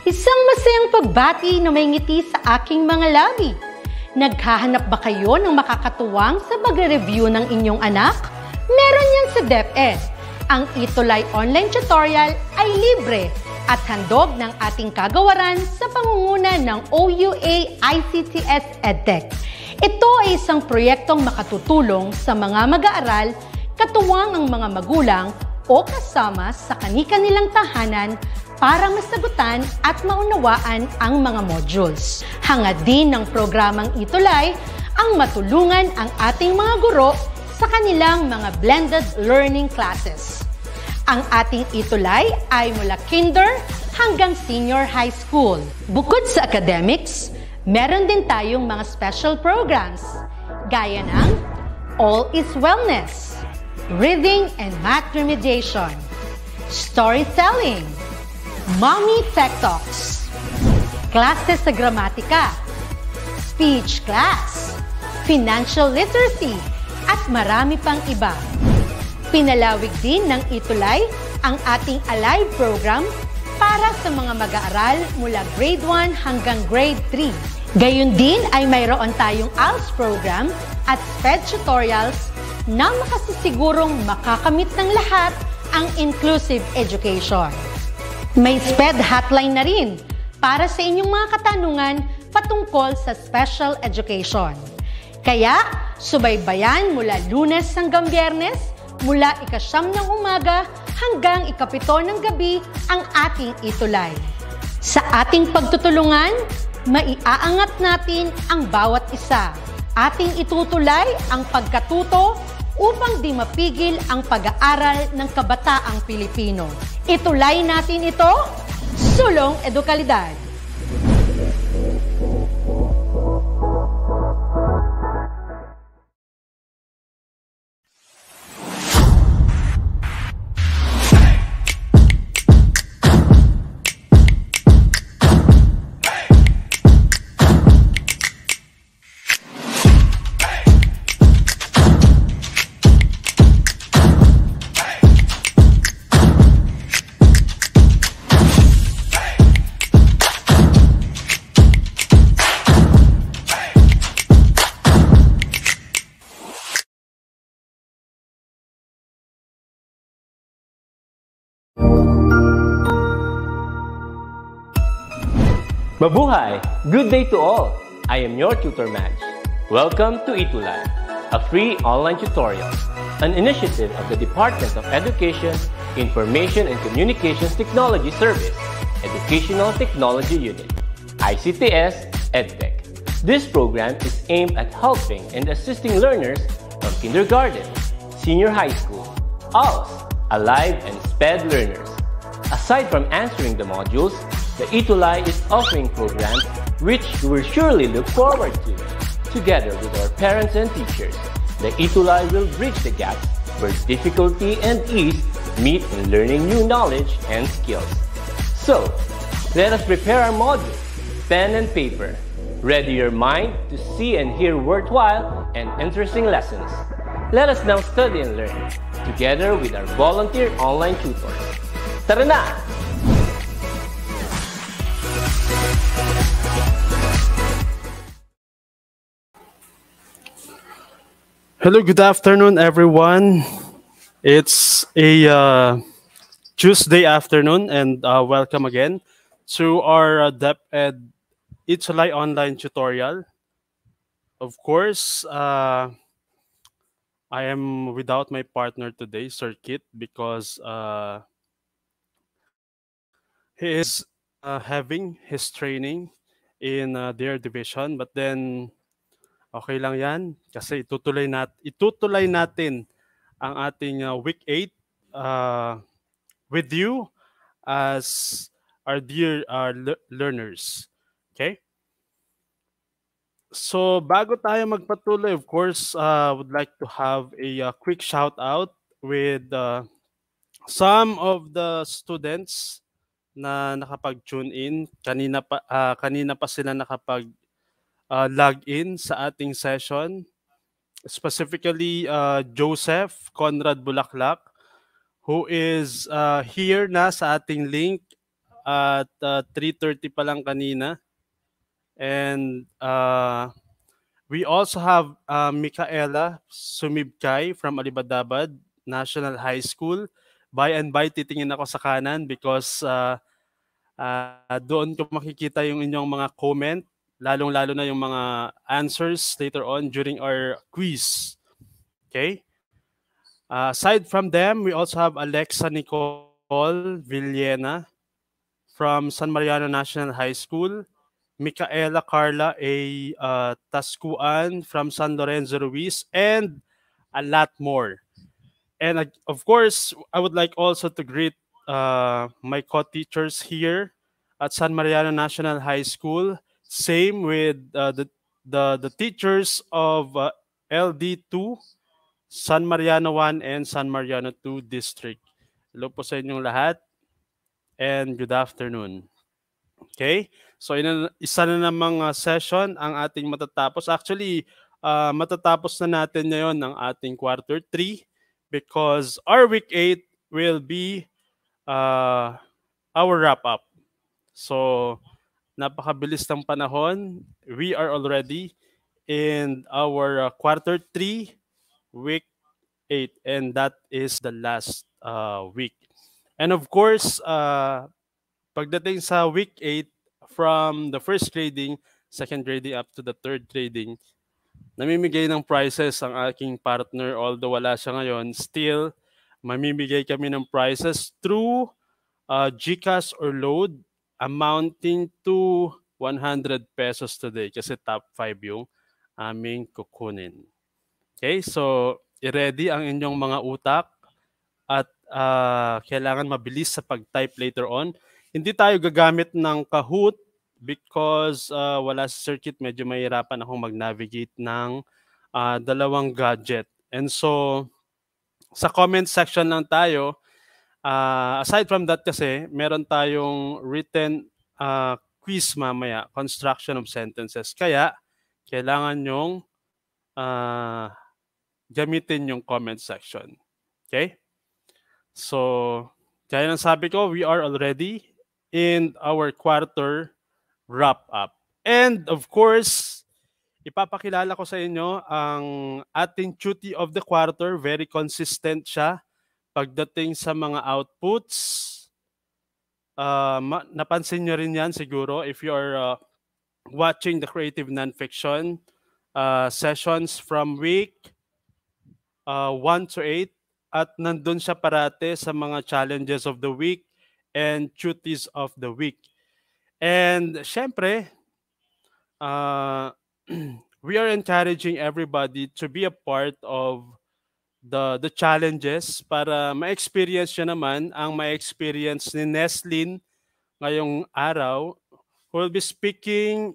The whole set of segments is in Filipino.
Isang masayang pagbati na may ngiti sa aking mga labi. Naghahanap ba kayo ng makakatuwang sa pagre-review ng inyong anak? Meron yan sa DepEd. Ang ETUlay online tutorial ay libre at handog ng ating kagawaran sa pangunguna ng OUA ICTS EdTech. Ito ay isang proyektong makatutulong sa mga mag-aaral, katuwang ang mga magulang o kasama sa kani-kanilang tahanan para masagutan at maunawaan ang mga modules. Hangad din ng programang ETUlay ang matulungan ang ating mga guro sa kanilang mga blended learning classes. Ang ating ETUlay ay mula kinder hanggang senior high school. Bukod sa academics, meron din tayong mga special programs gaya ng All is Wellness, Reading and Math Remediation, Storytelling, Mommy Tech Talks, Classes sa Gramatika, Speech Class, Financial Literacy, at marami pang iba. Pinalawig din ng ETUlay ang ating Alive program para sa mga mag-aaral mula grade 1 hanggang grade 3. Gayun din ay mayroon tayong ALS program at SPED tutorials na makasisigurong makakamit ng lahat ang inclusive education. May SPED hotline na rin para sa inyong mga katanungan patungkol sa special education. Kaya, subaybayan mula Lunes hanggang Biyernes, mula 9:00 ng umaga hanggang 7:00 ng gabi ang ating ETUlay. Sa ating pagtutulungan, maiaangat natin ang bawat isa. Ating itutulay ang pagkatuto upang di mapigil ang pag-aaral ng kabataang Pilipino. Itulay natin ito, sulong edukalidad. Mabuhay! Good day to all! I am your tutor Madge. Welcome to ETUlay, a free online tutorial, an initiative of the Department of Education, Information and Communications Technology Service, Educational Technology Unit, ICTS EdTech. This program is aimed at helping and assisting learners from kindergarten, senior high school, ALS, Alive, and SPED learners. Aside from answering the modules, the ETUlay is offering programs which you will surely look forward to. Together with our parents and teachers, the ETUlay will bridge the gaps where difficulty and ease meet in learning new knowledge and skills. So, let us prepare our modules, pen and paper. Ready your mind to see and hear worthwhile and interesting lessons. Let us now study and learn, together with our volunteer online tutors. Tara na! Hello, good afternoon, everyone. It's a Tuesday afternoon, and welcome again to our DepEd ETUlay online tutorial. Of course, I am without my partner today, Sir Kit, because he is having his training in their division, but then okay lang yan kasi itutuloy natin ang ating week 8 with you as our dear learners. Okay? So bago tayo magpatuloy, of course, would like to have a quick shout out with some of the students na nakapag-tune in. Kanina pa sila nakapag log in sa ating session. Specifically, Joseph Conrad Bulaklak, who is here na sa ating link at 3:30 pa lang kanina. And we also have Micaela Sumibkay from Alibadabad National High School. By and by, titingin ako sa kanan because doon ko makikita yung inyong mga comment, lalong-lalo na yung mga answers later on during our quiz. Okay? Aside from them, we also have Alexa Nicole Villena from San Mariano National High School, Micaela Carla A. Tascuan from San Lorenzo Ruiz, and a lot more. And of course, I would like also to greet my co-teachers here at San Mariano National High School. Same with the teachers of LD2, San Mariano 1, and San Mariano 2 District. Hello po sa inyong lahat and good afternoon. Okay? So isa na namang session ang ating matatapos. Actually, matatapos na natin ngayon ang ating quarter 3 because our week 8 will be our wrap-up. So, napakabilis ng panahon. We are already in our quarter 3, week 8, and that is the last week. And of course, pagdating sa week 8, from the first grading, second grading up to the third grading, namimigay ng prizes ang aking partner. Although wala siya ngayon, still, mamimigay kami ng prizes through GCash or load amounting to 100 pesos today kasi top 5 yung aming kukunin. Okay, so i-ready ang inyong mga utak at kailangan mabilis sa pag-type later on. Hindi tayo gagamit ng Kahoot because wala sa circuit, medyo mahirapan akong mag-navigate ng dalawang gadget. And so, sa comment section lang tayo. Aside from that kasi, meron tayong written quiz mamaya, construction of sentences. Kaya, kailangan nyong gamitin yung comment section. Okay? So, kaya ng sabi ko, we are already in our quarter wrap-up. And of course, ipapakilala ko sa inyo ang ating duty of the quarter. Very consistent siya pagdating sa mga outputs. Napansin nyo rin yan siguro if you are watching the Creative Nonfiction sessions from week 1 to 8. At nandun siya parate sa mga challenges of the week and duties of the week. And syempre, we are encouraging everybody to be a part of the challenges para ma-experience nyo naman ang ma-experience ni Neslin ngayong araw, who will be speaking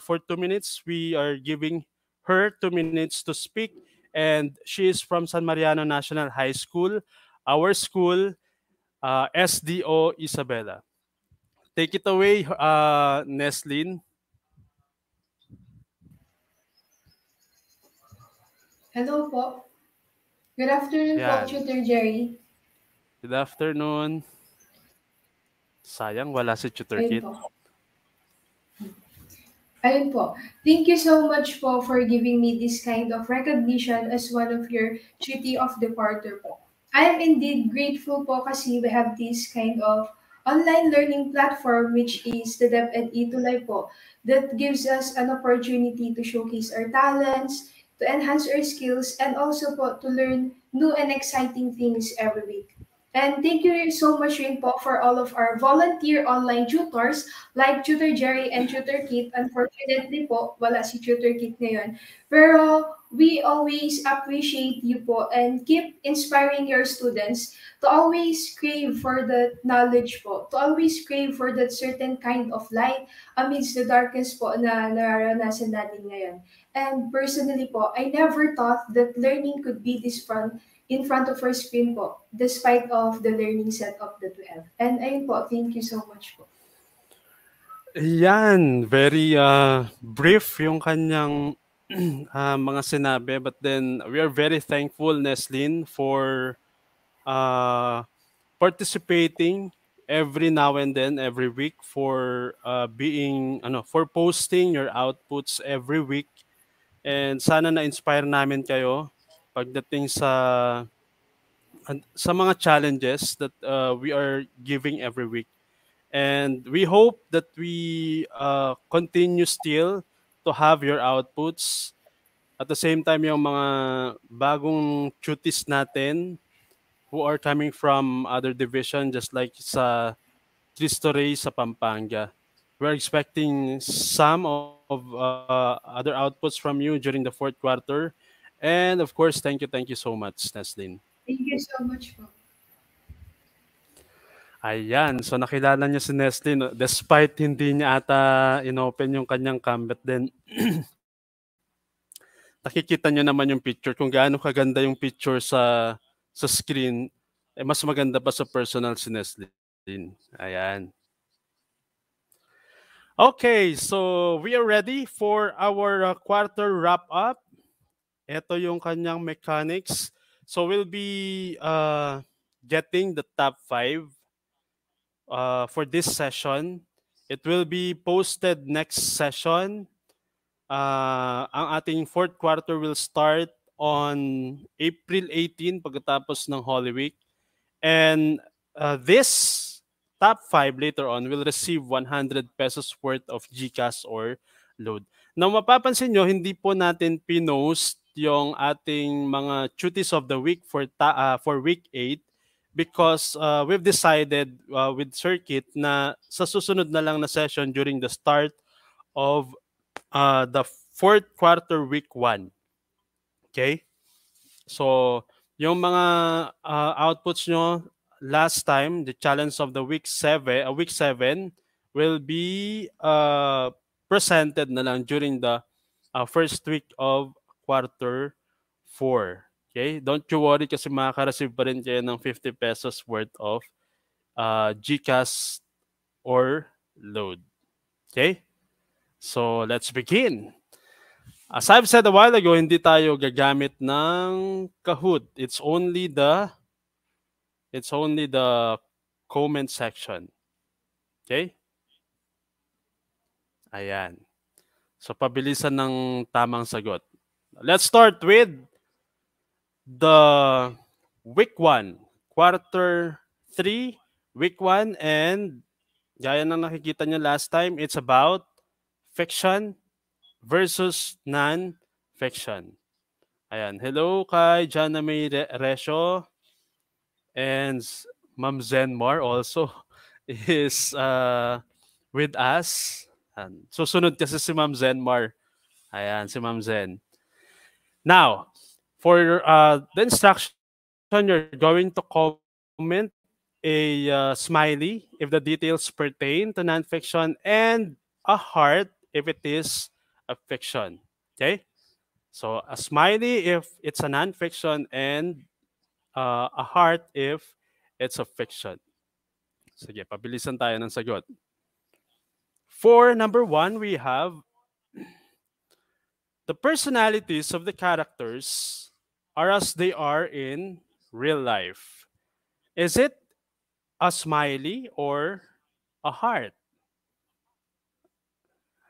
for 2 minutes. We are giving her 2 minutes to speak, and she is from San Mariano National High School, our school, SDO Isabela. Take it away, Neslin. Hello po. Good afternoon po, Tutor Jerry. Good afternoon. Sayang, wala si Tutor Kit. Ayun po. Thank you so much po for giving me this kind of recognition as one of your duty of the quarter po. I am indeed grateful po kasi we have this kind of online learning platform which is the DepEd ETUlay po that gives us an opportunity to showcase our talents, to enhance our skills, and also po to learn new and exciting things every week. And thank you so much rin po for all of our volunteer online tutors like Tutor Jerry and Tutor Kit. Unfortunately po, wala si Tutor Kit ngayon. Pero we always appreciate you po and keep inspiring your students to always crave for the knowledge po, to always crave for that certain kind of light amidst the darkness po na nararanasan natin ngayon. And personally po, I never thought that learning could be this fun in front of our screen po, despite of the learning setup that we have. And ayun po, thank you so much po. Yan, very brief yung kanyang mga sinabi, but then we are very thankful, Neslin, for participating every now and then, every week for for posting your outputs every week. And sana na-inspire namin kayo pagdating sa mga challenges that we are giving every week. And we hope that we continue still to have your outputs. At the same time, yung mga bagong tutis natin who are coming from other division, just like sa Cristo Rey sa Pampanga. We're expecting some of other outputs from you during the fourth quarter. And of course, thank you so much, Neslin. Thank you so much po. Ayan, so nakilala niyo si Nestle, no? Despite hindi niya ata inopen yung kanyang cam, but then nakikita niyo naman yung picture, kung gaano kaganda yung picture sa screen, mas maganda pa sa personal si Nestle. Ayan. Okay, so we are ready for our quarter wrap-up. Ito yung kanyang mechanics. So we'll be getting the top 5 for this session. It will be posted next session. Ang ating fourth quarter will start on April 18 pagkatapos ng Holy Week. And this top 5 later on will receive 100 pesos worth of GCash or load. Now mapapansin nyo, hindi po natin pinost yung ating mga duties of the week for week 8 because we've decided with Circuit na sa susunod na lang na session during the start of the fourth quarter week 1. Okay? So, yung mga outputs nyo last time, the challenge of the week 7 will be presented na lang during the first week of quarter 4. Okay? Don't you worry kasi makaka-receive pa rin kayo ng 50 pesos worth of GCash or load. Okay? So, let's begin. As I've said a while ago, hindi tayo gagamit ng Kahoot. It's only the comment section. Okay? Ayan. So, pabilisan ng tamang sagot. Let's start with the week 1, quarter 3, week 1, and gaya na nakikita nyo last time, it's about fiction versus non-fiction. Ayan. Hello kay Jana May Resyo and Ma'am Zenmar also is with us. Ayan. Susunod kasi si Ma'am Zenmar. Ayan, si Ma'am Zen. Now, for the instruction, you're going to comment a smiley if the details pertain to non-fiction and a heart if it is a fiction. Okay? So, a smiley if it's a non-fiction and a heart if it's a fiction. Sige, pabilisan tayo ng sagot. For number 1, we have the personalities of the characters are as they are in real life. Is it a smiley or a heart?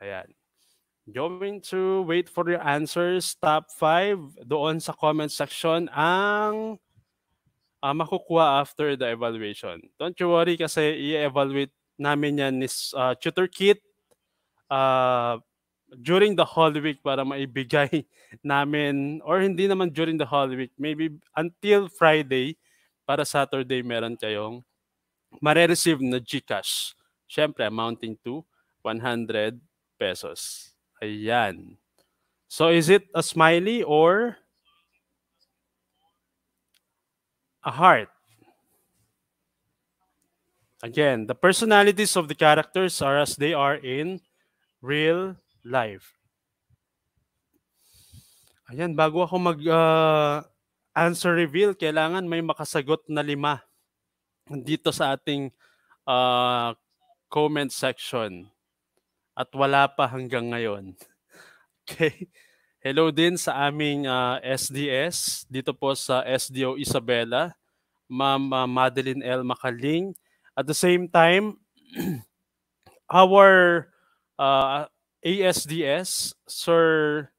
Ayan. Going to wait for your answers. Top 5 doon sa comment section ang makukuha after the evaluation. Don't you worry kasi i-evaluate namin yan ni Tutor Kit during the Holy Week para maibigay namin, or hindi naman during the Holy Week, maybe until Friday, para Saturday meron kayong mare-receive na GCash. Siyempre, amounting to 100 pesos. Ayan. So, is it a smiley or a heart? Again, the personalities of the characters are as they are in real life. Ayan, bago ako mag-answer reveal, kailangan may makasagot na 5 dito sa ating comment section. At wala pa hanggang ngayon. Okay? Hello din sa aming SDS, dito po sa SDO Isabela, Ma'am Madeline L. Makaling, At the same time, our ASDS, Sir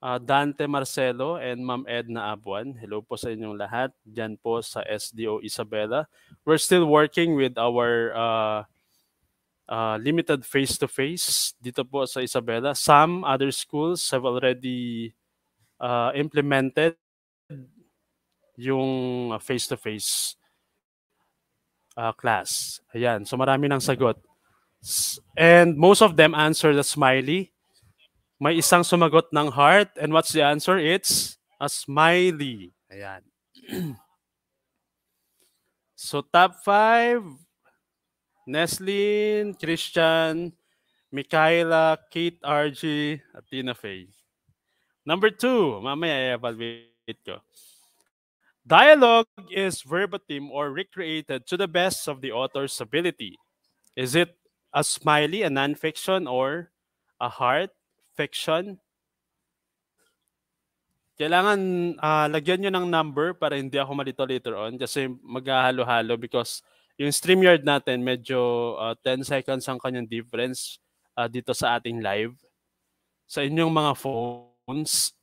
Dante Marcelo and Ma'am Edna Abuan. Hello po sa inyong lahat. Diyan po sa SDO Isabela. We're still working with our limited face-to-face dito po sa Isabela. Some other schools have already implemented yung face-to-face class. Ayan. So marami ng sagot. And most of them answer the smiley. May isang sumagot ng heart. And what's the answer? It's a smiley. Ayan. So top 5, Neslin, Christian, Michaela, Kate RG, at Tina Faye. Number 2, mamaya i-evaluate ko. Dialogue is verbatim or recreated to the best of the author's ability. Is it a smiley, a non-fiction, or a heart fiction? Kailangan lagyan nyo ng number para hindi ako malito later on kasi maghahalo-halo because yung StreamYard natin medyo 10 seconds ang kanyang difference dito sa ating live. Sa inyong mga phones.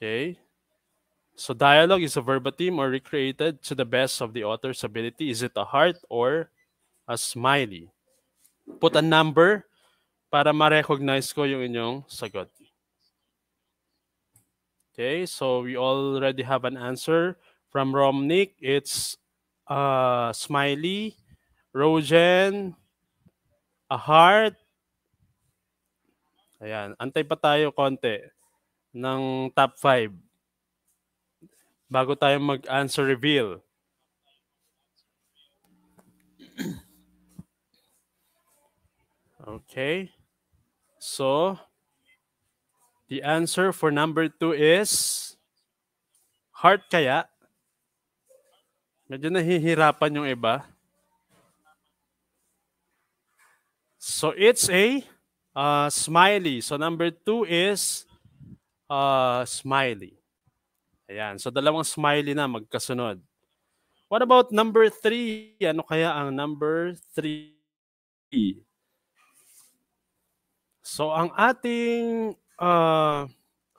Okay. So dialogue is a verbatim or recreated to the best of the author's ability. Is it a heart or a smiley? Put a number para ma-recognize ko yung inyong sagot. Okay, so we already have an answer from Romnick. It's smiley, Rogen, a heart. Ayan, antay pa tayo konti ng top 5 bago tayo mag-answer reveal. Okay, so the answer for number 2 is heart kaya? Medyo nahihirapan yung iba. So it's a smiley. So number 2 is smiley. Ayan. So dalawang smiley na magkasunod. What about number 3? Ano kaya ang number 3? So ang ating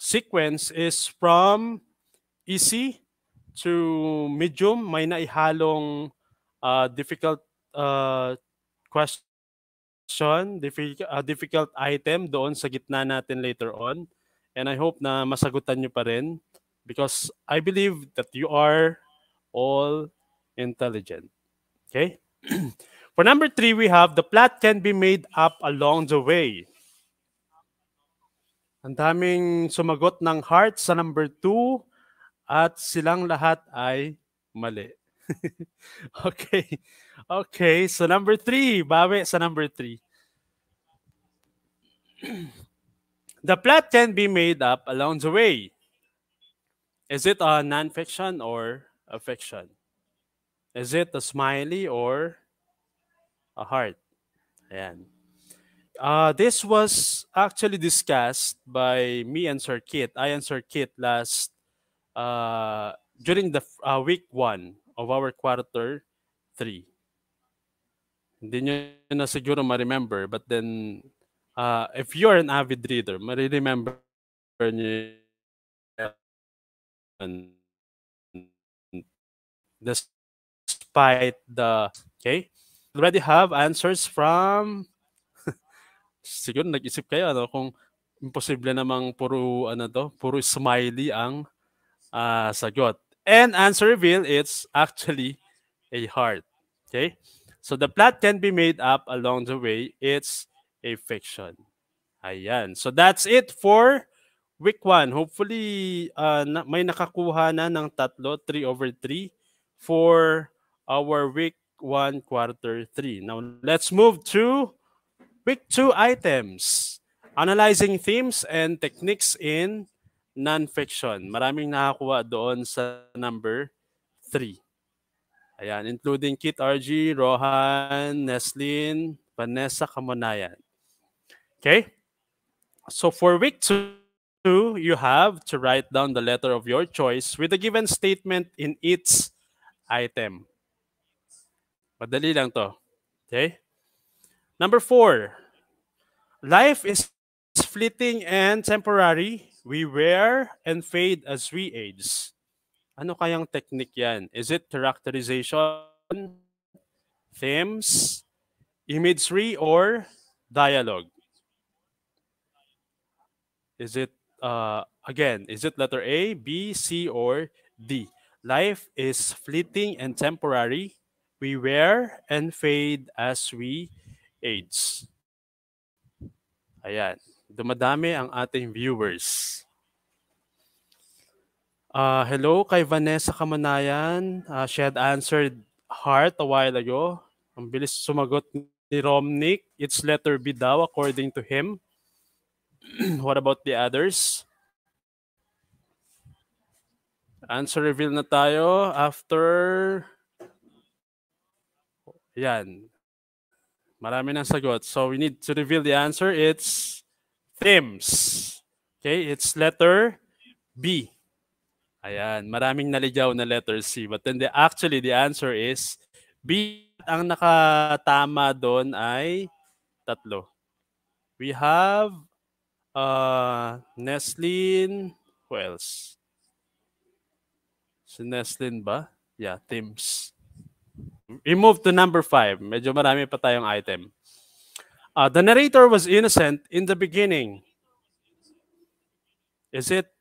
sequence is from easy to medium. May naihalong difficult question, difficult item doon sa gitna natin later on. And I hope na masagutan nyo pa rin because I believe that you are all intelligent. Okay? For number 3, we have the plot can be made up along the way. Ang daming sumagot ng heart sa number 2 at silang lahat ay mali. Okay. Okay, so number 3, bawi sa number 3. The plot can be made up along the way. Is it a non-fiction or a fiction? Is it a smiley or a heart? Ayan. This was actually discussed by me and Sir Kit. I and Sir Kit last during the week 1 of our quarter 3. Hindi nyo na siguro ma-remember, but then if you're an avid reader, ma-remember nyo despite the, okay? Already have answers from, siguro nag-isip kayo, ano, kung imposible namang puro, ano to, puro smiley ang sagot. And answer reveal, it's actually a heart. Okay? So the plot can be made up along the way. It's a fiction. Ayan. So that's it for week 1. Hopefully, may nakakuha na ng 3/3 for our week 1 quarter 3. Now, let's move to week 2 items. Analyzing themes and techniques in non-fiction. Maraming nakakuha doon sa number 3. Ayan, including Kit RG, Rohan, Neslin, Vanessa Kamonayan. Okay? So for week 2, you have to write down the letter of your choice with a given statement in its item. Madali lang to. Okay? Number 4. Life is fleeting and temporary. We wear and fade as we age. Ano kayang technique yan? Is it characterization, themes, imagery, or dialogue? Is it, again, is it letter A, B, C, or D? Life is fleeting and temporary. We wear and fade as we age. Ayan. Dumadami ang ating viewers. Hello kay Vanessa Kamanayan. She had answered heart a while ago. Ang bilis sumagot ni Romnick. It's letter B daw according to him. What about the others? Answer reveal na tayo after... Yan. Marami ng sagot. So we need to reveal the answer. It's themes. Okay, it's letter B. Ayan, maraming naligaw na letter C. But then actually the answer is B. Ang nakatama doon ay tatlo. We have Neslin. Who else? Si Neslin ba? Yeah, themes. We move to number 5. Medyo marami pa tayong item. The narrator was innocent in the beginning. Is it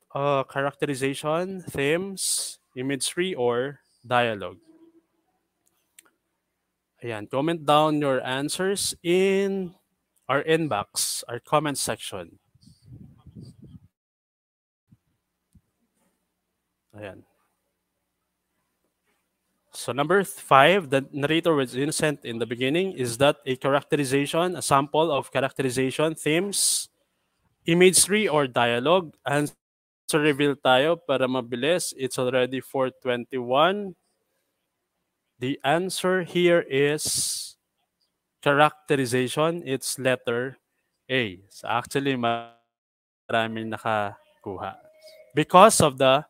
characterization, themes, imagery, or dialogue? Ayan, comment down your answers in our inbox, our comment section. Ayan. So number 5, the narrator was innocent in the beginning. Is that a characterization, a sample of characterization, themes, imagery, or dialogue? Answer reveal tayo para mabilis. It's already 4:21. The answer here is characterization. It's letter A. So actually, maraming nakakuha. Because of the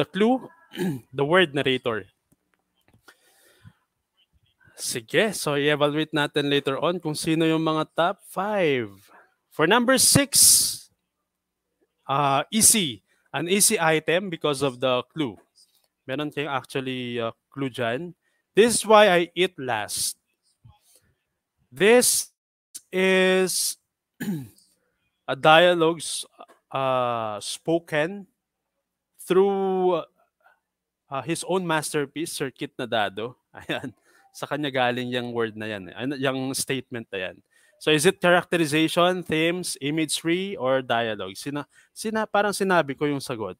clue, the word narrator. Sige, so i-evaluate natin later on kung sino yung mga top 5. For number 6, easy. An easy item because of the clue. Meron kayong actually clue dyan. This is why I eat last. This is a dialogue spoken through his own masterpiece, Sir Kit Nadado. Ayan. Sa kanya galing yung word na yan. Yung statement na yan. So is it characterization, themes, imagery, or dialogue? Parang sinabi ko yung sagot.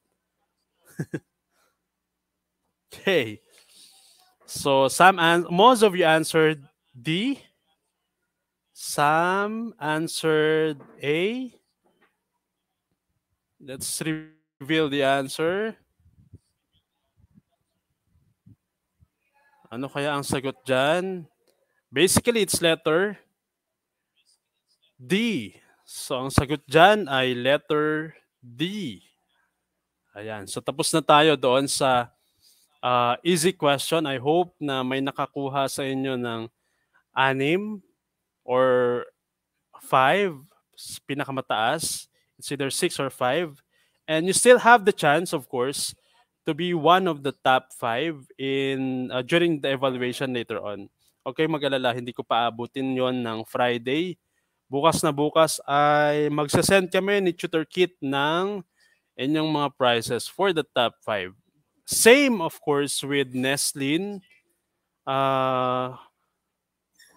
Okay. So most of you answered D. Some answered A. Let's reveal the answer. Ano kaya ang sagot dyan? Basically, it's letter D. So, ang sagot dyan ay letter D. Ayan. So, tapos na tayo doon sa easy question. I hope na may nakakuha sa inyo ng 6 or 5, pinakamataas. It's either 6 or 5. And you still have the chance, of course, to be one of the top 5 in during the evaluation later on. Okay, mag-alala, hindi ko paabutin yon ng Friday. Bukas na bukas ay magsasend kami ni Tutor Kit ng inyong mga prizes for the top 5. Same, of course, with Neslin,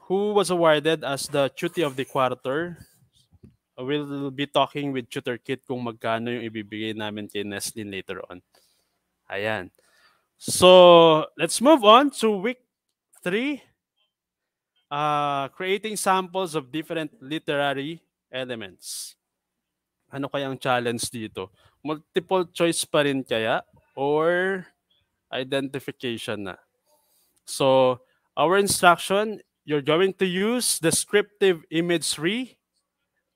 who was awarded as the Tutor of the Quarter. We'll be talking with Tutor Kit kung magkano yung ibibigay namin kay Neslin later on. Ayan. So, let's move on to week 3. Creating samples of different literary elements. Ano kaya ang challenge dito? Multiple choice pa rin kaya? Or identification na? So, our instruction, you're going to use descriptive imagery,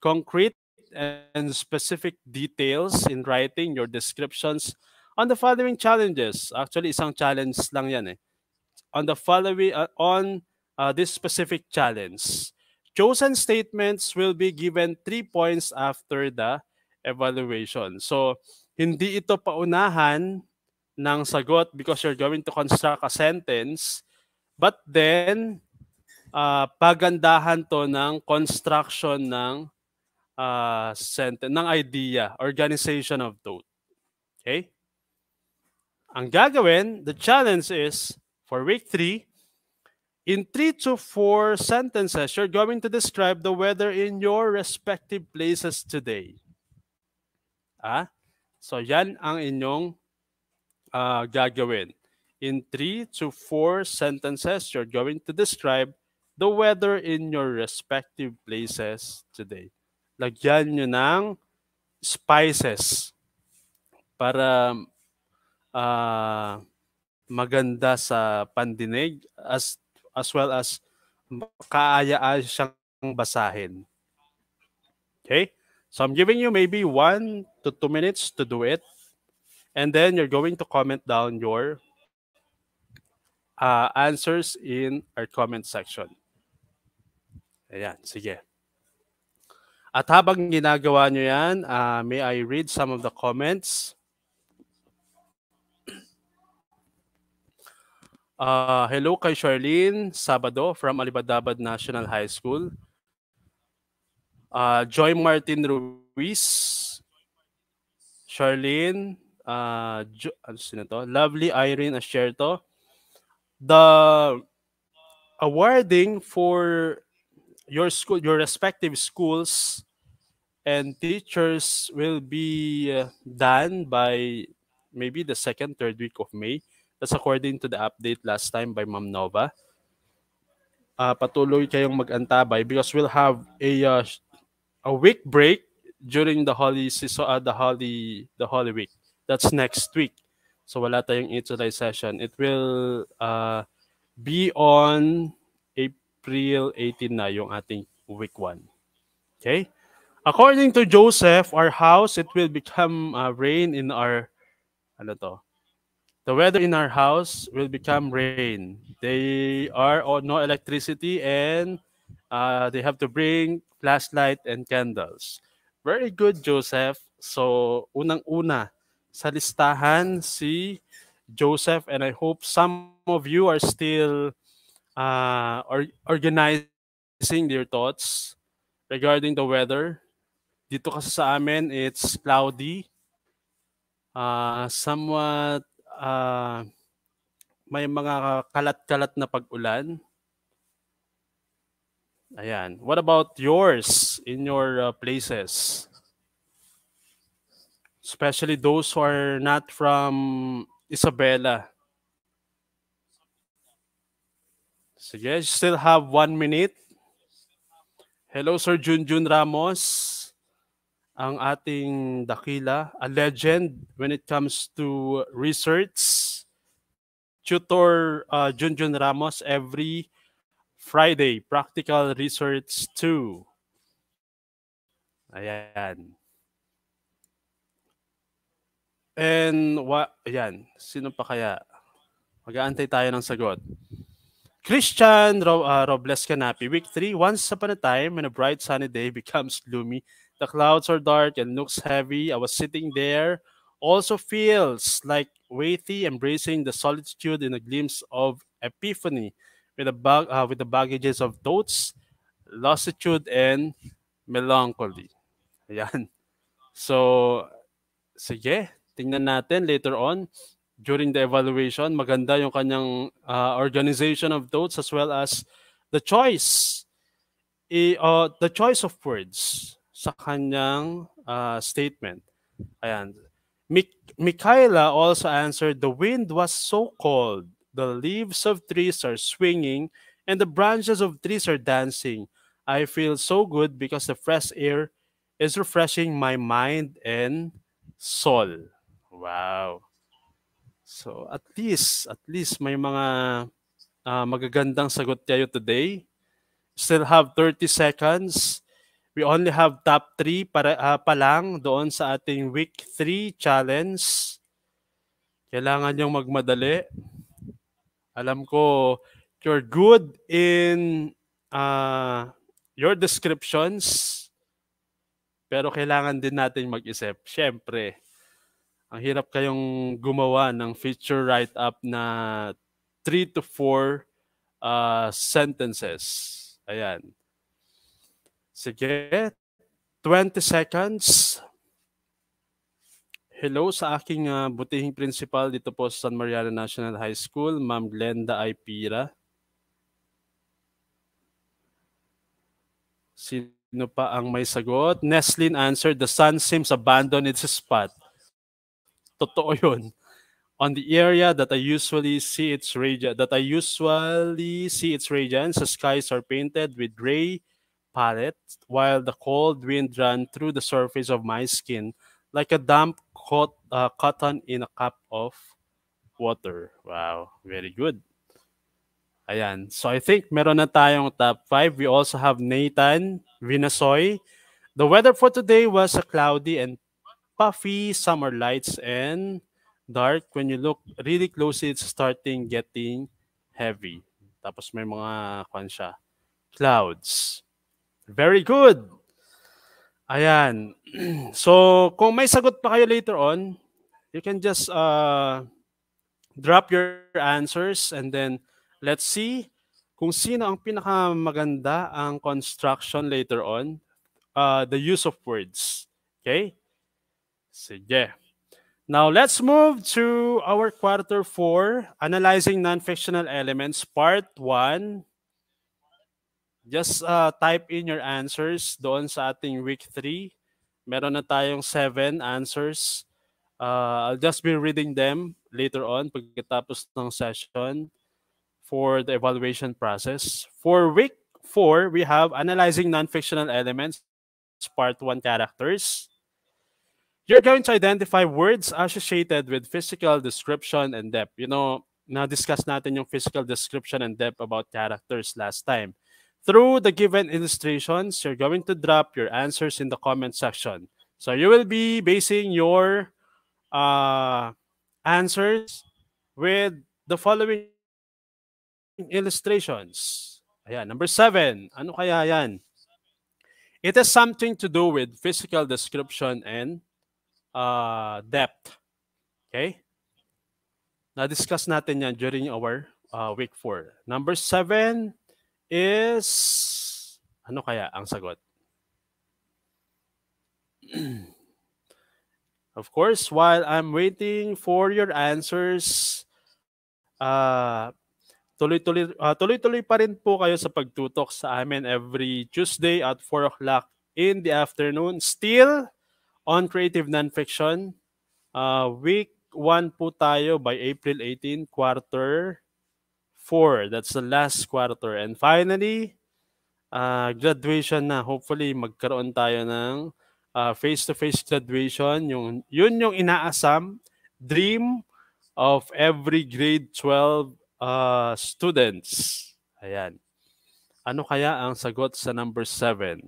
concrete and specific details in writing your descriptions on the following challenges. Actually, isang challenge lang yan eh. on the following on this specific challenge. Chosen statements will be given 3 points after the evaluation. So, hindi ito paunahan ng sagot because you're going to construct a sentence, but then pagandahan to ng construction ng sentence, ng idea, organization of thought. Okay? Ang gagawin, the challenge is, for week 3, in 3 to 4 sentences, you're going to describe the weather in your respective places today. So yan ang inyong gagawin. In 3 to 4 sentences, you're going to describe the weather in your respective places today. Lagyan nyo ng spices para maganda sa pandinig as well as kaaya-aya siyang basahin. Okay? So I'm giving you maybe 1 to 2 minutes to do it. And then you're going to comment down your answers in our comment section. Ayan, sige. At habang ginagawa nyo yan, may I read some of the comments? Hello kay Charlene Sabado from Alibadabad National High School. Joy Martin Ruiz. Charlene. Sino to? Lovely Irene Asherto. The awarding for your school, your respective schools and teachers will be done by maybe the 2nd, 3rd week of May. That's according to the update last time by Ma'am Nova. Patuloy kayong mag-antabay because we'll have a week break during the Holy season, the Holy Week. That's next week. So wala tayong ETUlay session. It will be on April 18 na yung ating week 1. Okay? According to Joseph, our house, it will become rain in our, the weather in our house will become rain. They are on no electricity and they have to bring flashlight and candles. Very good, Joseph. So, unang-una sa listahan si Joseph, and I hope some of you are still organizing their thoughts regarding the weather. Dito kasi sa amin, it's cloudy. Somewhat may mga kalat-kalat na pag-ulan. Ayan. What about yours in your places? Especially those who are not from Isabela. Sige, you still have 1 minute. Hello, Sir Junjun Ramos. Ang ating dakila, a legend when it comes to research. Tutor Junjun Ramos every Friday, Practical Research 2. Ayan. And ayan, sino pa kaya? Mag-aantay tayo ng sagot. Christian Robles Canapi, week 3, once upon a time when a bright sunny day becomes gloomy, the clouds are dark and looks heavy. I was sitting there, also feels like weighty, embracing the solitude in a glimpse of epiphany with the baggages of thoughts, lassitude, and melancholy. Ayan. So, sige, tingnan natin later on during the evaluation. Maganda yung kanyang organization of thoughts as well as the choice of words sa kanyang statement. Ayan. Michaela also answered, the wind was so cold, the leaves of trees are swinging, and the branches of trees are dancing. I feel so good because the fresh air is refreshing my mind and soul. Wow. So at least may mga magagandang sagot tayo today. Still have 30 seconds. We only have top 3 pa lang doon sa ating week 3 challenge. Kailangan yung magmadali. Alam ko you're good in your descriptions, pero kailangan din natin mag-isip. Siyempre, ang hirap kayong gumawa ng feature write-up na 3 to 4 sentences. Ayan. Sige, 20 seconds. Hello sa aking butihing principal dito po sa San Mariano National High School, Ma'am Glenda Aipira. Sino pa ang may sagot? Neslin answered, the sun seems abandoned its spot. Totoo yun. On the area that I usually see its radiance, the skies are painted with gray palette, while the cold wind ran through the surface of my skin like a damp cotton in a cup of water. Wow, very good. Ayan. So I think meron na tayong top 5. We also have Nathan Vinasoy. The weather for today was a cloudy and puffy, summer lights and dark. When you look really closely, it's starting getting heavy. Tapos may mga siya, clouds. Very good. Ayan. So, kung may sagot pa kayo later on, you can just drop your answers and then let's see kung sino ang pinakamaganda ang construction later on. The use of words. Okay? Sige. Now, let's move to our quarter 4, Analyzing Non-Fictional Elements, Part 1. Just type in your answers doon sa ating week 3. Meron na tayong 7 answers. I'll just be reading them later on pagkatapos ng session for the evaluation process. For week 4, we have Analyzing Non-Fictional Elements, Part 1 Characters. You're going to identify words associated with physical description and depth. You know, na-discuss natin yung physical description and depth about characters last time. Through the given illustrations, you're going to drop your answers in the comment section. So you will be basing your answers with the following illustrations. Ayan, number 7. Ano kaya yan? It has something to do with physical description and depth. Okay? Na-discuss natin yan during our week 4. Number 7 is, ano kaya ang sagot? Of course, while I'm waiting for your answers, tuloy-tuloy pa rin po kayo sa pagtutok sa amin every Tuesday at 4 o'clock in the afternoon. Still on Creative Nonfiction. Week 1 po tayo by April 18, quarter 4. That's the last quarter. And finally, graduation na. Hopefully, magkaroon tayo ng face-to-face graduation. Yun yung inaasam, dream of every grade 12 students. Ayan. Ano kaya ang sagot sa number 7?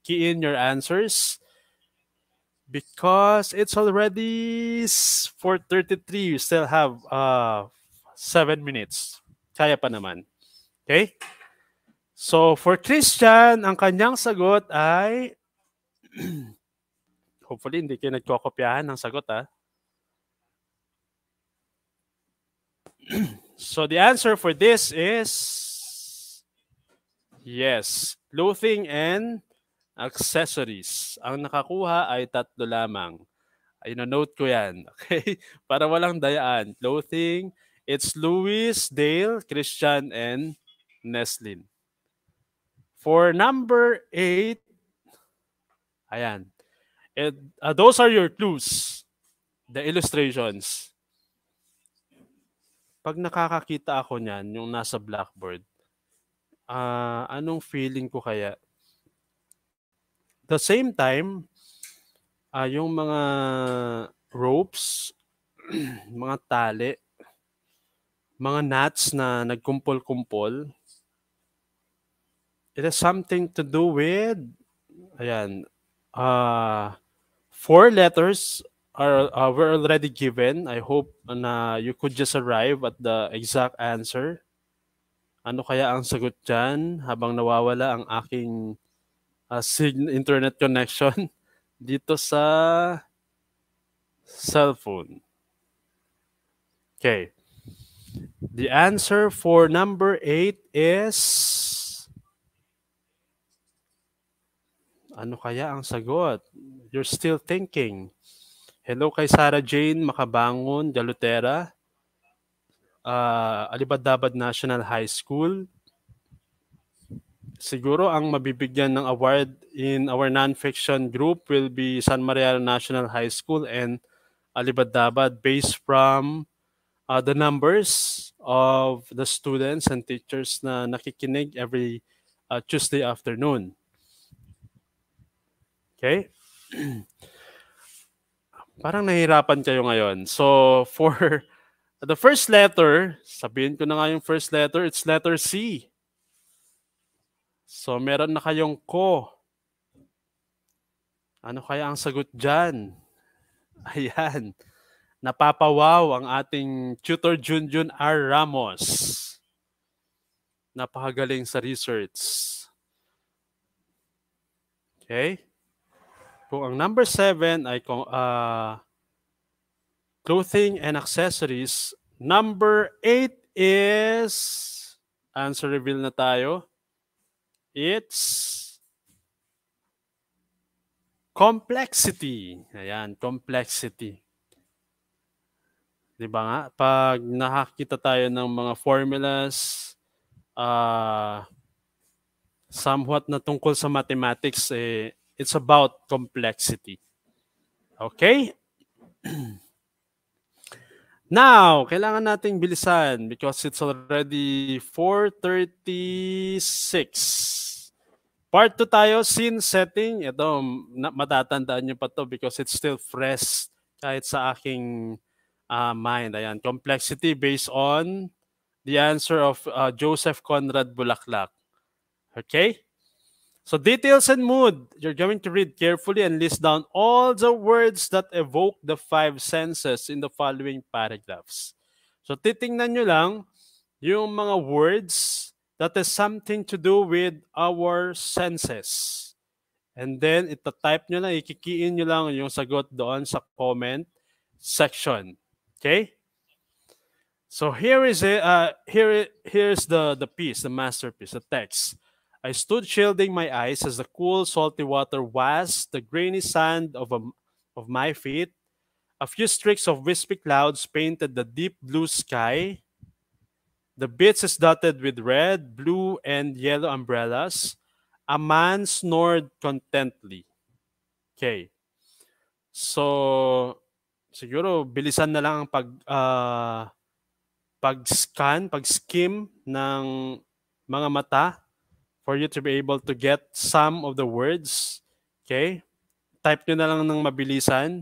Key in your answers. Because it's already 4:33, you still have 7 minutes. Kaya pa naman. Okay? So, for Christian, ang kanyang sagot ay hopefully, hindi kayo nagkokopyahan ng sagot, ha? So, the answer for this is yes, clothing and accessories. Ang nakakuha ay 3 lamang. Ay, na-note ko yan. Okay? Para walang dayaan. Clothing, it's Louis, Dale, Christian, and Neslin. For number 8, ayan. Those are your clues. The illustrations. Pag nakakakita ako niyan, yung nasa blackboard, anong feeling ko kaya? The same time, yung mga ropes, mga tali, mga knots na nagkumpol-kumpol, it has something to do with, ayan, 4 letters were already given. I hope na you could just arrive at the exact answer. Ano kaya ang sagot dyan habang nawawala ang aking internet connection dito sa cellphone? Okay. The answer for number 8 is... Ano kaya ang sagot? You're still thinking. Hello kay Sarah Jane Makabangon Galutera, Alibadabad National High School. Siguro ang mabibigyan ng award in our non-fiction group will be San Mariano National High School and Alibadabad based from the numbers of the students and teachers na nakikinig every Tuesday afternoon. Okay? Parang nahihirapan kayo ngayon. So, for the first letter, sabihin ko na nga yung first letter, it's letter C. So, meron na kayong ko. Ano kaya ang sagot dyan? Ayan. Napapawaw ang ating tutor Junjun R. Ramos. Napakagaling sa research. Okay? Kung ang number 7 ay clothing and accessories, number 8 is, answer reveal na tayo, it's complexity. Ayan, complexity. Di ba nga? Pag nakakita tayo ng mga formulas, somewhat na tungkol sa mathematics, it's about complexity. Okay? Now, kailangan nating bilisan because it's already 4:36. Part 2 tayo, scene setting. Ito, matatandaan nyo pa to because it's still fresh kahit sa aking mind. Ayan, complexity based on the answer of Joseph Conrad Bulaklak. Okay? So details and mood. You're going to read carefully and list down all the words that evoke the 5 senses in the following paragraphs. So titingnan nyo lang yung mga words that has something to do with our senses. And then itatype nyo lang, ikikiin nyo lang yung sagot doon sa comment section. Okay? So here's the piece, the masterpiece, the text. I stood shielding my eyes as the cool, salty water washed the grainy sand of my feet. A few streaks of wispy clouds painted the deep blue sky. The beach is dotted with red, blue, and yellow umbrellas. A man snored contently. Okay. So, siguro bilisan na lang ang pag-skim ng mga mata for you to be able to get some of the words. Okay? Type nyo na lang ng mabilisan.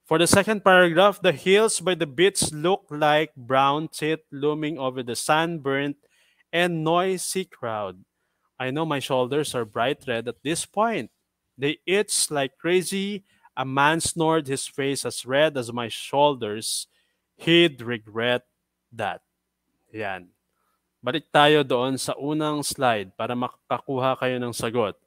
For the second paragraph, the hills by the beach look like brown teeth looming over the sunburnt and noisy crowd. I know my shoulders are bright red at this point. They itch like crazy. A man snored, his face as red as my shoulders. He'd regret that. Yan. Balik tayo doon sa unang slide para makakuha kayo ng sagot.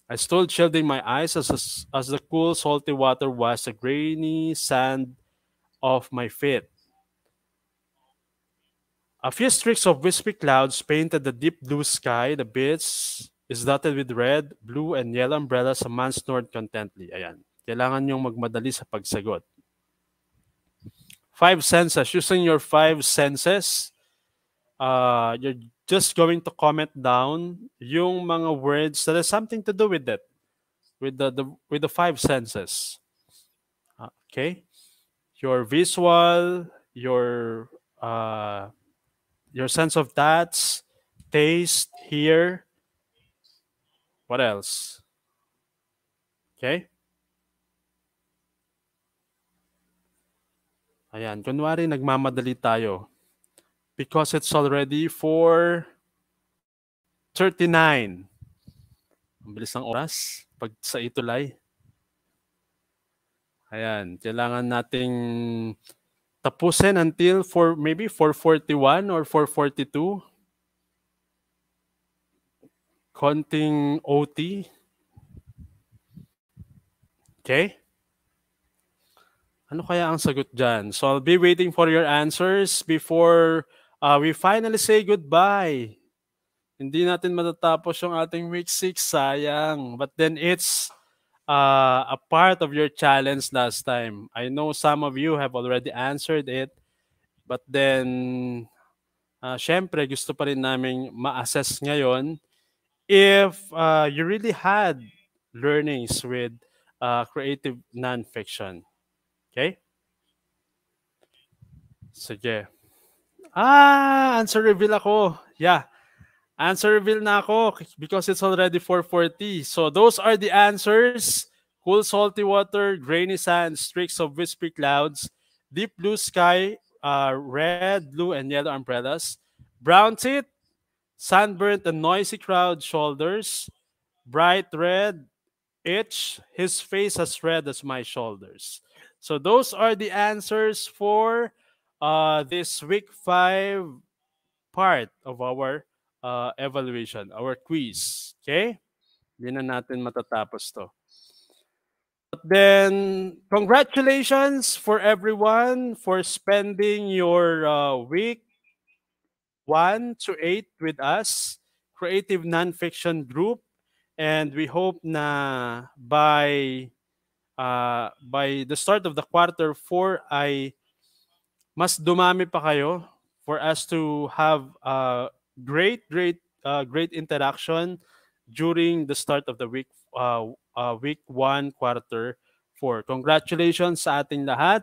I stood shielding my eyes as the cool, salty water washed the grainy sand off my feet. A few streaks of wispy clouds painted the deep blue sky. The beach is dotted with red, blue, and yellow umbrellas. A man snored contently. Ayan. Kailangan niyong magmadali sa pagsagot. 5 senses. Using your 5 senses, you're just going to comment down yung mga words that has something to do with it, with the 5 senses. Okay? Your visual, your sense of touch, taste, hear. What else? Okay? Ayan, kunwari nagmamadali tayo because it's already 4:39. Ang bilis ng oras pag sa ETUlay. Ayan, kailangan nating tapusin until maybe 4:41 or 4:42. Konting OT. Okay? Ano kaya ang sagot dyan? So I'll be waiting for your answers before we finally say goodbye. Hindi natin matatapos yung ating week 6, sayang. But then it's a part of your challenge last time. I know some of you have already answered it. But then, syempre, gusto pa rin namin ma-assess ngayon if you really had learnings with creative nonfiction. Okay? Sige. Answer reveal ako. Yeah. Answer reveal na ako because it's already 4:40. So those are the answers. Cool salty water, grainy sand, streaks of wispy clouds, deep blue sky, red, blue, and yellow umbrellas, brown teeth, sunburnt and noisy crowd shoulders, bright red, itch, his face as red as my shoulders. So those are the answers for this week 5 part of our evaluation, our quiz. Okay? Hindi na natin matatapos to. But then, congratulations for everyone for spending your week 1 to 8 with us, Creative Nonfiction Group. And we hope na by the start of the quarter 4 ay mas dumami pa kayo for us to have great interaction during the start of the week 1 quarter 4. Congratulations sa ating lahat.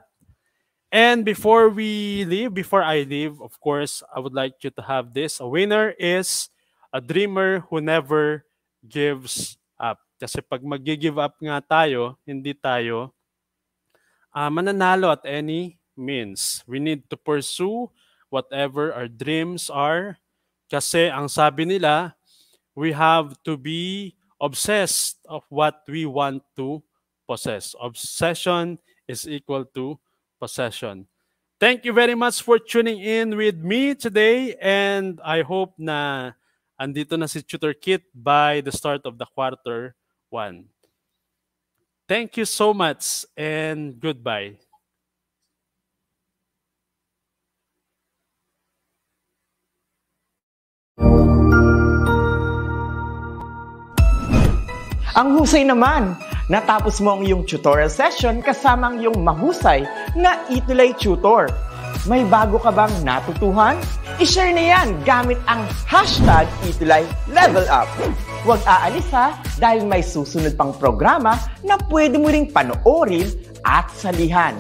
And before I leave, of course, I would like you to have this. A winner is a dreamer who never gives up. Kasi pag mag-give up nga tayo, hindi tayo mananalo at any means. We need to pursue whatever our dreams are. Kasi ang sabi nila, we have to be obsessed of what we want to possess. Obsession is equal to possession. Thank you very much for tuning in with me today, and I hope na andito na si Tutor Kit by the start of the quarter 1. Thank you so much and goodbye. Ang husay naman! Natapos mo ang iyong tutorial session kasama ang iyong mahusay na ETUlay tutor. May bago ka bang natutuhan? I-share na yan gamit ang hashtag #ETUlayLevelUp. Huwag aalis ha, dahil may susunod pang programa na pwede mo ring panoorin at salihan.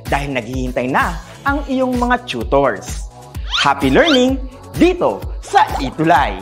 Dahil naghihintay na ang iyong mga tutors. Happy learning dito sa ETUlay!